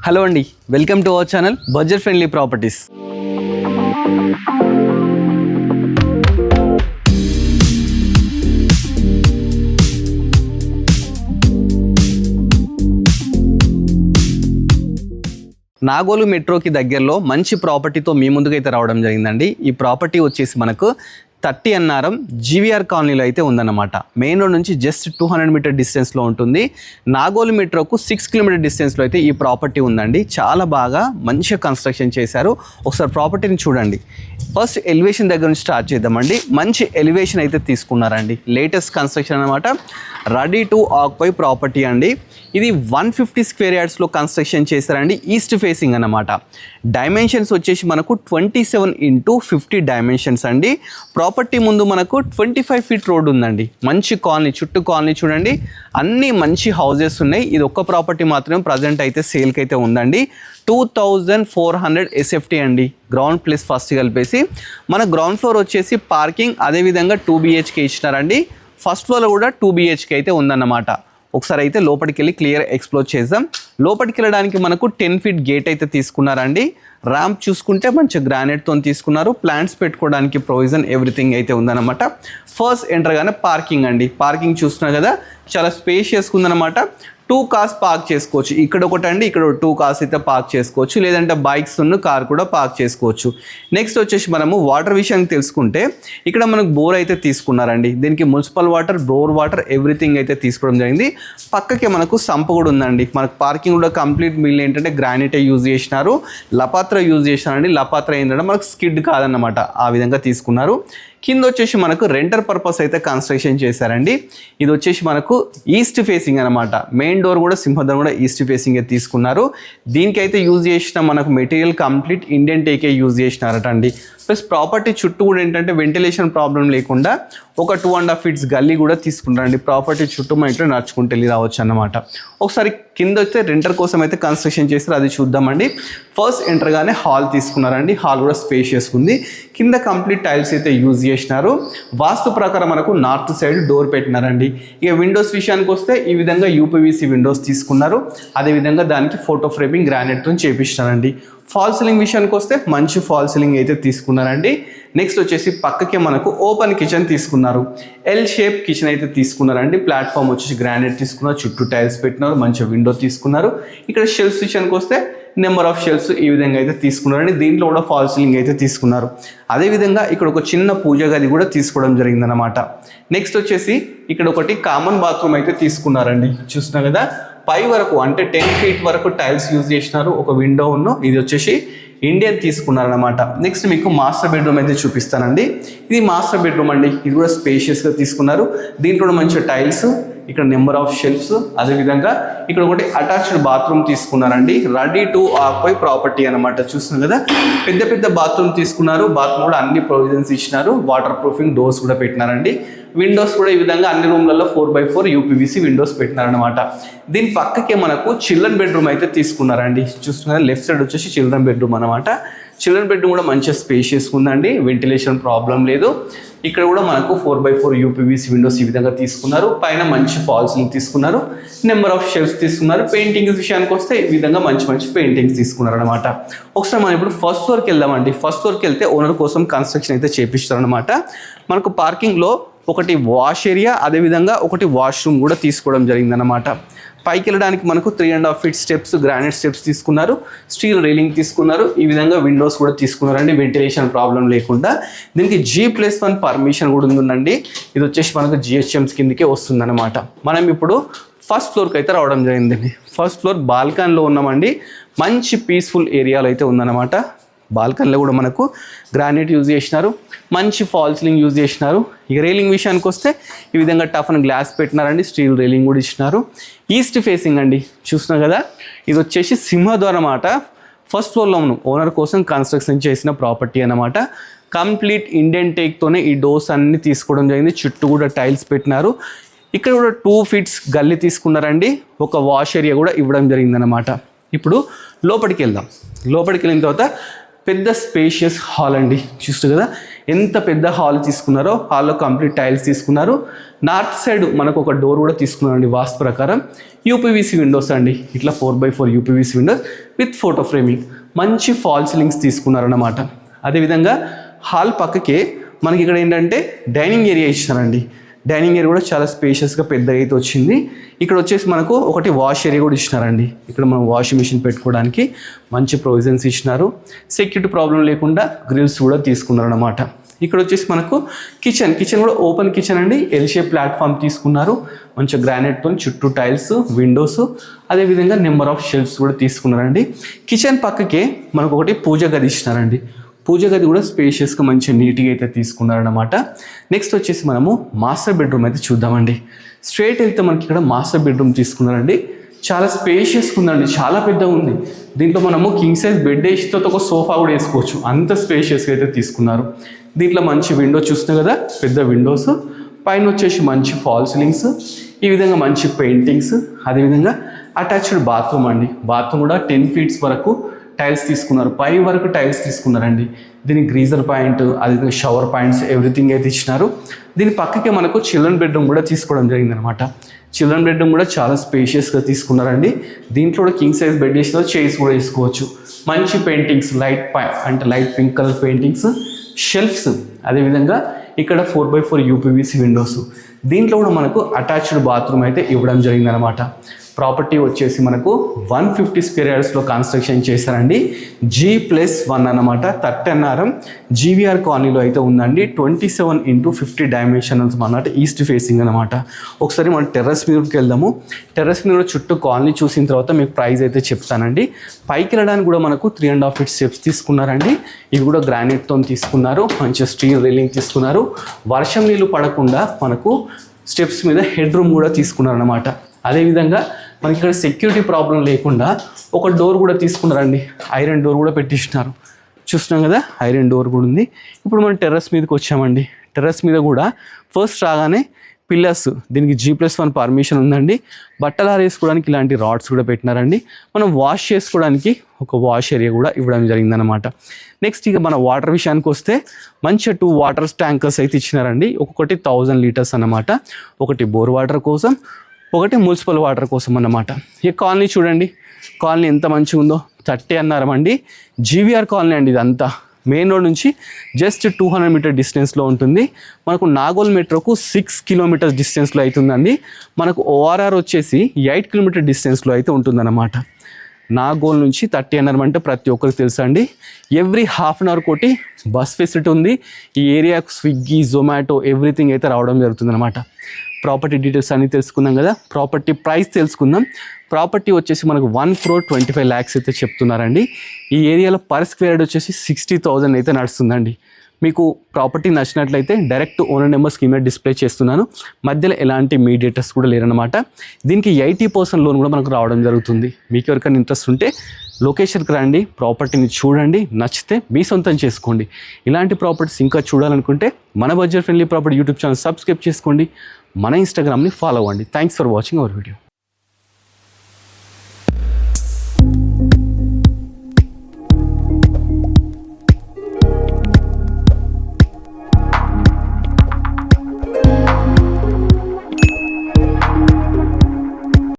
Hello అండి, welcome to our channel budget friendly properties. Nagole మెట్రోకి దగ్గరలో మంచి ప్రాపర్టీతో మీ ముందుకైతే రావడం జరిగిందండి. ఈ ప్రాపర్టీ వచ్చేసి మనకు 30 అన్నారం జీవీఆర్ కాలనీలో అయితే ఉందన్నమాట. మెయిన్ రోడ్ నుంచి జస్ట్ 200 మీటర్ డిస్టెన్స్లో ఉంటుంది. నాగోలు మెట్రోకు 6 కిలోమీటర్ డిస్టెన్స్లో అయితే ఈ ప్రాపర్టీ ఉందండి. చాలా బాగా మంచిగా కన్స్ట్రక్షన్ చేశారు. ఒకసారి ప్రాపర్టీని చూడండి. ఫస్ట్ ఎలివేషన్ దగ్గర నుంచి స్టార్ట్ చేద్దామండి. మంచి ఎలివేషన్ అయితే తీసుకున్నారండి. లేటెస్ట్ కన్స్ట్రక్షన్ అనమాట. రెడీ టు ఆక్యుపై ప్రాపర్టీ అండి. ఇది 150 స్క్వేర్ యార్డ్స్లో కన్స్ట్రక్షన్ చేశారండి. ఈస్ట్ ఫేసింగ్ అన్నమాట. డైమెన్షన్స్ వచ్చేసి మనకు 27x50 డైమెన్షన్స్ అండి. ప్రాపర్టీ ముందు మనకు 25 ఫీట్ రోడ్ ఉందండి. మంచి కాలనీ, చుట్టూ కాలనీ చూడండి, అన్నీ మంచి హౌజెస్ ఉన్నాయి. ఇది ఒక్క ప్రాపర్టీ మాత్రమే ప్రజెంట్ అయితే సేల్కి అయితే ఉందండి. 2400 SFT అండి, గ్రౌండ్ ప్లస్ ఫస్ట్ కలిపేసి. మన గ్రౌండ్ ఫ్లోర్ వచ్చేసి పార్కింగ్, అదేవిధంగా 2 BHK ఇచ్చినారండి. ఫస్ట్ ఫ్లోర్లో కూడా 2 BHK అయితే ఉందన్నమాట. ఒకసారి అయితే లోపలికి వెళ్ళి క్లియర్ ఎక్స్ప్లోర్ చేద్దాం. లోపలికి వెళ్ళడానికి మనకు 10 ఫీట్ గేట్ అయితే తీసుకున్నారండి. ర్యాంప్ చూసుకుంటే మంచి గ్రానైట్తో తీసుకున్నారు. ప్లాంట్స్ పెట్టుకోవడానికి ప్రొవిజన్ ఎవ్రీథింగ్ అయితే ఉందన్నమాట. ఫస్ట్ ఎంటర్గానే పార్కింగ్ అండి. పార్కింగ్ చూస్తున్నారు కదా, చాలా స్పేషియస్గా ఉందన్నమాట. 2 కార్స్ పార్క్ చేసుకోవచ్చు. ఇక్కడ ఒకటి అండి, ఇక్కడ 2 కార్స్ అయితే పార్క్ చేసుకోవచ్చు. లేదంటే బైక్స్ కార్ కూడా పార్క్ చేసుకోవచ్చు. నెక్స్ట్ వచ్చేసి మనము వాటర్ విషయానికి తెలుసుకుంటే ఇక్కడ మనకు బోర్ అయితే తీసుకున్నారండి. దీనికి municipal water, bore water everything అయితే తీసుకోవడం జరిగింది. పక్కకే మనకు సంప కూడా ఉందండి. మనకు పార్కింగ్ కూడా కంప్లీట్ మిల్ ఏంటంటే గ్రానైటే యూజ్ చేసినారు, లపాత్ర యూజ్ చేసినారండి. లపాత్ర ఏంటంటే మనకు స్కిడ్ కాదన్నమాట, ఆ విధంగా తీసుకున్నారు. కింద వచ్చేసి మనకు రెంటర్ పర్పస్ అయితే కన్స్ట్రక్షన్ చేశారండి. ఇది వచ్చేసి మనకు ఈస్ట్ ఫేసింగ్ అనమాట. మెయిన్ డోర్ కూడా, సింహద్వారం కూడా ఈస్ట్ ఫేసింగ్ తీసుకున్నారు. దీనికైతే యూజ్ చేసిన మనకు మెటీరియల్ కంప్లీట్ ఇండియన్ టేకే యూజ్ చేసినారట అండి. ప్లస్ ప్రాపర్టీ చుట్టూ కూడా ఏంటంటే వెంటిలేషన్ ప్రాబ్లం లేకుండా ఒక 2.5 ఫీట్స్ గల్లీ కూడా తీసుకున్నారండి. ప్రాపర్టీ చుట్టూ మనం ఇట్లా నడుచుకుంటూ వెళ్ళి రావచ్చు అన్నమాట. ఒకసారి కింద వచ్చే రెంటర్ కోసం అయితే కన్స్ట్రక్షన్ చేస్తారు, అది చూద్దామండి. ఫస్ట్ ఎంటర్గానే హాల్ తీసుకున్నారండి. హాల్ కూడా స్పేషియస్ ఉంది. కింద కంప్లీట్ టైల్స్ అయితే యూజ్ చేసినారు. వాస్తు ప్రకారం మనకు నార్త్ సైడ్ డోర్ పెట్టినారండి. ఇక విండోస్ విషయానికి వస్తే ఈ విధంగా UPVC విండోస్ తీసుకున్నారు. అదేవిధంగా దానికి ఫోటో ఫ్రేమింగ్ గ్రానైట్తో చేపిస్తున్నారండి. ఫాల్ సీలింగ్ విషయానికి వస్తే మంచి ఫాల్ సీలింగ్ అయితే తీసుకున్నారండి. నెక్స్ట్ వచ్చేసి పక్కకే మనకు ఓపెన్ కిచెన్ తీసుకున్నారు. ఎల్ షేప్ కిచెన్ అయితే తీసుకున్నారండి. ప్లాట్ఫామ్ వచ్చేసి గ్రానైట్ తీసుకున్నారు, చుట్టూ టైల్స్ పెట్టినారు, మంచి విండో తీసుకున్నారు. ఇక్కడ షెల్ఫ్స్ విషయానికి వస్తే నెంబర్ ఆఫ్ షెల్ఫ్స్ ఈ విధంగా అయితే తీసుకున్నారండి. దీంట్లో కూడా ఫాల్ సీలింగ్ అయితే తీసుకున్నారు. అదేవిధంగా ఇక్కడ ఒక చిన్న పూజ గది కూడా తీసుకోవడం జరిగిందనమాట. నెక్స్ట్ వచ్చేసి ఇక్కడ ఒకటి కామన్ బాత్రూమ్ అయితే తీసుకున్నారండి. చూస్తున్నారు కదా, పై వరకు అంటే 10 ఫీట్ వరకు టైల్స్ యూజ్ చేసినారు. ఒక విండో ఇది వచ్చేసి ఇండియన్ తీసుకున్నారనమాట. నెక్స్ట్ మీకు మాస్టర్ బెడ్రూమ్ అయితే చూపిస్తానండి. ఇది మాస్టర్ బెడ్రూమ్ అండి. ఇది కూడా స్పేషియస్గా తీసుకున్నారు. దీంట్లో మంచి టైల్స్, ఇక్కడ నెంబర్ ఆఫ్ షెల్ఫ్స్, అదేవిధంగా ఇక్కడ ఒకటి అటాచ్డ్ బాత్రూమ్ తీసుకున్నారండి. రెడీ టు ఆక్యుపై ప్రాపర్టీ అనమాట. చూస్తున్నారు కదా, పెద్ద పెద్ద బాత్రూమ్ తీసుకున్నారు. బాత్రూమ్ కూడా అన్ని ప్రొవిజన్స్ ఇచ్చినారు. వాటర్ ప్రూఫింగ్ డోర్స్ కూడా పెట్టినారండి. విండోస్ కూడా ఈ విధంగా అన్ని రూమ్లలో 4x4 UPVC విండోస్ పెట్టినారనమాట. దీని పక్కకే మనకు చిల్డ్రన్ బెడ్రూమ్ అయితే తీసుకున్నారండి. చూస్తున్నారు, లెఫ్ట్ సైడ్ వచ్చేసి చిల్డ్రన్ బెడ్రూమ్ అనమాట. చిల్డ్రన్ బెడ్రూమ్ కూడా మంచిగా స్పేషియస్గా ఉందండి. వెంటిలేషన్ ప్రాబ్లం లేదు. ఇక్కడ కూడా మనకు 4x4 UPVC విండోస్ ఈ విధంగా తీసుకున్నారు. పైన మంచి ఫాల్ సీలింగ్ తీసుకున్నారు. నెంబర్ ఆఫ్ షెల్ఫ్స్ తీసుకున్నారు. పెయింటింగ్స్ విషయానికి వస్తే ఈ విధంగా మంచి మంచి పెయింటింగ్స్ తీసుకున్నారు అనమాట. ఒకసారి మనం ఇప్పుడు ఫస్ట్ ఫ్లోర్కి వెళ్దామండి. ఫస్ట్ ఫ్లోర్కి వెళ్తే ఓనర్ కోసం కన్స్ట్రక్షన్ అయితే చేపిస్తారు అనమాట. మనకు పార్కింగ్లో ఒకటి వాష్ ఏరియా, అదేవిధంగా ఒకటి వాష్రూమ్ కూడా తీసుకోవడం జరిగిందనమాట. పైకి వెళ్ళడానికి మనకు 3.5 ఫీట్ స్టెప్స్, గ్రానైట్ స్టెప్స్ తీసుకున్నారు. స్టీల్ రైలింగ్ తీసుకున్నారు. ఈ విధంగా విండోస్ కూడా తీసుకున్నారండి, వెంటిలేషన్ ప్రాబ్లం లేకుండా. దీనికి G+1 పర్మిషన్ కూడా ఉందండి. ఇది వచ్చేసి మనకు GHMs కిందకే వస్తుందన్నమాట. మనం ఇప్పుడు ఫస్ట్ ఫ్లోర్కి అయితే రావడం జరిగిందండి. ఫస్ట్ ఫ్లోర్ బాల్కనీలో ఉన్నామండి. మంచి పీస్ఫుల్ ఏరియాలో అయితే ఉందన్నమాట. బాల్కనీలో కూడా మనకు గ్రానైట్ యూజ్ చేసినారు, మంచి ఫాల్ సీలింగ్ యూజ్ చేసినారు. ఇక రైలింగ్ విషయానికి వస్తే ఈ విధంగా టఫ్ అండ్ గ్లాస్ పెట్టినారండి. స్టీల్ రైలింగ్ కూడా ఇచ్చినారు. ఈస్ట్ ఫేసింగ్ అండి. చూస్తున్నారు కదా, ఇది వచ్చేసి సింహద్వారం అన్నమాట. ఫస్ట్ ఫ్లోర్లో ఓనర్ కోసం కన్స్ట్రక్షన్ చేసిన ప్రాపర్టీ అన్నమాట. కంప్లీట్ ఇండియన్ టేక్తోనే ఈ డోర్స్ అన్ని తీసుకోవడం జరిగింది. చుట్టూ కూడా టైల్స్ పెట్టినారు. ఇక్కడ కూడా 2 ఫీట్స్ గల్లీ తీసుకున్నారండి. ఒక వాష్ ఏరియా కూడా ఇవ్వడం జరిగిందనమాట. ఇప్పుడు లోపలికి వెళ్దాం. లోపలికి వెళ్ళిన తర్వాత పెద్ద స్పేషియస్ హాల్ అండి. చూస్తారు కదా ఎంత పెద్ద హాల్ తీసుకున్నారో. హాల్లో కంప్లీట్ టైల్స్ తీసుకున్నారు. నార్త్ సైడ్ మనకు ఒక డోర్ కూడా తీసుకున్నారండి వాస్తు ప్రకారం. యూపీవీసీ విండోస్ అండి, ఇట్లా 4x4 UPVC Windows with photo framing. మంచి ఫాల్ సీలింగ్స్ తీసుకున్నారన్నమాట. అదేవిధంగా హాల్ పక్కకే మనకి ఇక్కడ ఏంటంటే డైనింగ్ ఏరియా ఇచ్చినారండి. డైనింగ్ ఏరియా కూడా చాలా స్పేషియస్గా పెద్దగా అయితే వచ్చింది. ఇక్కడ వచ్చేసి మనకు ఒకటి వాష్ ఏరియా కూడా ఇచ్చినారండి. ఇక్కడ మనం వాషింగ్ మిషన్ పెట్టుకోవడానికి మంచి ప్రొవిజన్స్ ఇచ్చినారు. సెక్యూరిటీ ప్రాబ్లం లేకుండా గ్రిల్స్ కూడా తీసుకున్నారు అన్నమాట. ఇక్కడ వచ్చేసి మనకు కిచెన్ కూడా ఓపెన్ కిచెన్ అండి. ఎల్ షేప్ ప్లాట్ఫామ్ తీసుకున్నారు. మంచి గ్రానైట్తో చుట్టూ టైల్స్, విండోస్, అదేవిధంగా నెంబర్ ఆఫ్ షెల్ఫ్స్ కూడా తీసుకున్నారండి. కిచెన్ పక్కకే మనకు ఒకటి పూజ గది ఇచ్చినారండి. పూజ గది కూడా స్పేషియస్గా మంచిగా నీట్గా అయితే తీసుకున్నారనమాట. నెక్స్ట్ వచ్చేసి మనము మాస్టర్ బెడ్రూమ్ అయితే చూద్దామండి. స్ట్రైట్ వెళ్తే మనకి ఇక్కడ మాస్టర్ బెడ్రూమ్ తీసుకున్నారండి. చాలా స్పేషియస్గా ఉందండి, చాలా పెద్దగా ఉంది. దీంట్లో మనము కింగ్ సైజ్ బెడ్ వేసితో ఒక సోఫా కూడా వేసుకోవచ్చు, అంత స్పేషియస్గా అయితే తీసుకున్నారు. దీంట్లో మంచి విండో చూస్తున్నాం కదా, పెద్ద విండోస్, పైన వచ్చేసి మంచి ఫాల్ సీలింగ్స్, ఈ విధంగా మంచి పెయింటింగ్స్, అదేవిధంగా అటాచ్డ్ బాత్రూమ్ అండి. బాత్రూమ్ కూడా 10 feet వరకు టైల్స్ తీసుకున్నారు, పై వరకు టైల్స్ తీసుకున్నారండి. దీనికి గ్రీజర్ పాయింట్, అదేవిధంగా షవర్ పాయింట్స్, ఎవ్రీథింగ్ అయితే ఇచ్చినారు. దీని పక్కకే మనకు చిల్డ్రన్ బెడ్రూమ్ కూడా తీసుకోవడం జరిగిందనమాట. చిల్డ్రన్ బెడ్రూమ్ కూడా చాలా స్పేషియస్గా తీసుకున్నారండి. దీంట్లో కూడా కింగ్ సైజ్ బెడ్ వేసిన చైర్స్ కూడా వేసుకోవచ్చు. మంచి paintings, light pink colour paintings, shelves, అదేవిధంగా ఇక్కడ 4x4 యూపీవీసీ విండోస్. దీంట్లో కూడా మనకు అటాచ్డ్ బాత్రూమ్ అయితే ఇవ్వడం జరిగిందనమాట. ప్రాపర్టీ వచ్చేసి మనకు 150 square yardsలో కన్స్ట్రక్షన్ చేశారండి. G+1 అన్నమాట. 30 NRM జీవీఆర్ కాలనీలో అయితే ఉందండి. 27x50 డైమెన్షనల్స్ అన్నమాట. ఈస్ట్ ఫేసింగ్ అనమాట. ఒకసారి మనం టెర్రస్ మీదకి వెళ్దాము. టెర్రస్ మీద చుట్టూ కాలనీ చూసిన తర్వాత మీకు ప్రైస్ అయితే చెప్తానండి. పైకి వెళ్ళడానికి కూడా మనకు 3.5 feet స్టెప్స్ తీసుకున్నారండి. ఇవి కూడా గ్రానైట్తో తీసుకున్నారు. మంచిగా స్టీల్ రైలింగ్ తీసుకున్నారు. వర్షం నీళ్ళు పడకుండా మనకు స్టెప్స్ మీద హెడ్ రూమ్ కూడా తీసుకున్నారు అన్నమాట. అదేవిధంగా మనకి ఇక్కడ సెక్యూరిటీ ప్రాబ్లం లేకుండా ఒక డోర్ కూడా తీసుకున్నారండి. ఐరన్ డోర్ కూడా పెట్టించినారు. చూస్తున్నాం కదా, ఐరన్ డోర్ కూడా ఉంది. ఇప్పుడు మనం టెర్రస్ మీదకి వచ్చామండి. టెర్రస్ మీద కూడా ఫస్ట్ రాగానే పిల్లర్స్, దీనికి G+1 పర్మిషన్ ఉందండి. బట్టలు ఆరేసుకోవడానికి ఇలాంటి రాడ్స్ కూడా పెట్టినారండి. మనం వాష్ చేసుకోవడానికి ఒక వాష్ ఏరియా కూడా ఇవ్వడం జరిగిందనమాట. నెక్స్ట్ ఇక మన వాటర్ విషయానికి వస్తే మంచిగా 2 వాటర్ ట్యాంకర్స్ అయితే ఇచ్చినారండి. ఒక్కొక్కటి 1000 liters అన్నమాట. ఒకటి బోర్ వాటర్ కోసం, ఒకటి మున్సిపల్ వాటర్ కోసం అన్నమాట. ఈ కాలనీ చూడండి, కాలనీ ఎంత మంచిగా ఉందో. 30 NRM అండి. జీవీఆర్ కాలనీ అండి. ఇదంతా మెయిన్ రోడ్ నుంచి జస్ట్ 200 meter డిస్టెన్స్లో ఉంటుంది. మనకు నాగోల్ మెట్రోకు 6 kilometers డిస్టెన్స్లో అవుతుందండి. మనకు ఓఆర్ఆర్ వచ్చేసి 8 kilometer డిస్టెన్స్లో అయితే ఉంటుందన్నమాట. నాగోల్ నుంచి 30 NRM అంటే ప్రతి ఒక్కరికి తెలుసా అండి. ఎవ్రీ ½ an hour కోటి బస్ ఫెసిలిటీ ఉంది. ఈ ఏరియాకు స్విగ్గీ, జొమాటో, ఎవ్రీథింగ్ అయితే రావడం జరుగుతుందన్నమాట. ప్రాపర్టీ డీటెయిల్స్ అన్నీ తెలుసుకుందాం కదా. ప్రాపర్టీ ప్రైస్ తెలుసుకుందాం. ప్రాపర్టీ వచ్చేసి మనకు 1.25 crore అయితే చెప్తున్నారండి. ఈ ఏరియాలో పర్ స్క్వేర్ యార్డ్ వచ్చేసి 60,000 అయితే నడుస్తుందండి. మీకు ప్రాపర్టీ నచ్చినట్లయితే డైరెక్ట్ ఓనర్ నెంబర్ స్క్రీన్ మీద డిస్ప్లే చేస్తున్నాను. మధ్యలో ఎలాంటి మీడియేటర్స్ కూడా లేరనమాట. దీనికి 80% లోన్ కూడా మనకు రావడం జరుగుతుంది. మీకు ఎవరికైనా ఇంట్రెస్ట్ ఉంటే లొకేషన్కి రండి, ప్రాపర్టీని చూడండి, నచ్చితే మీ సొంతం చేసుకోండి. ఇలాంటి ప్రాపర్టీస్ ఇంకా చూడాలనుకుంటే మన budget friendly property YouTube channel subscribe చేసుకోండి. మన ఇన్స్టాగ్రామ్ని ఫాలో అవ్వండి. Thanks for watching our video.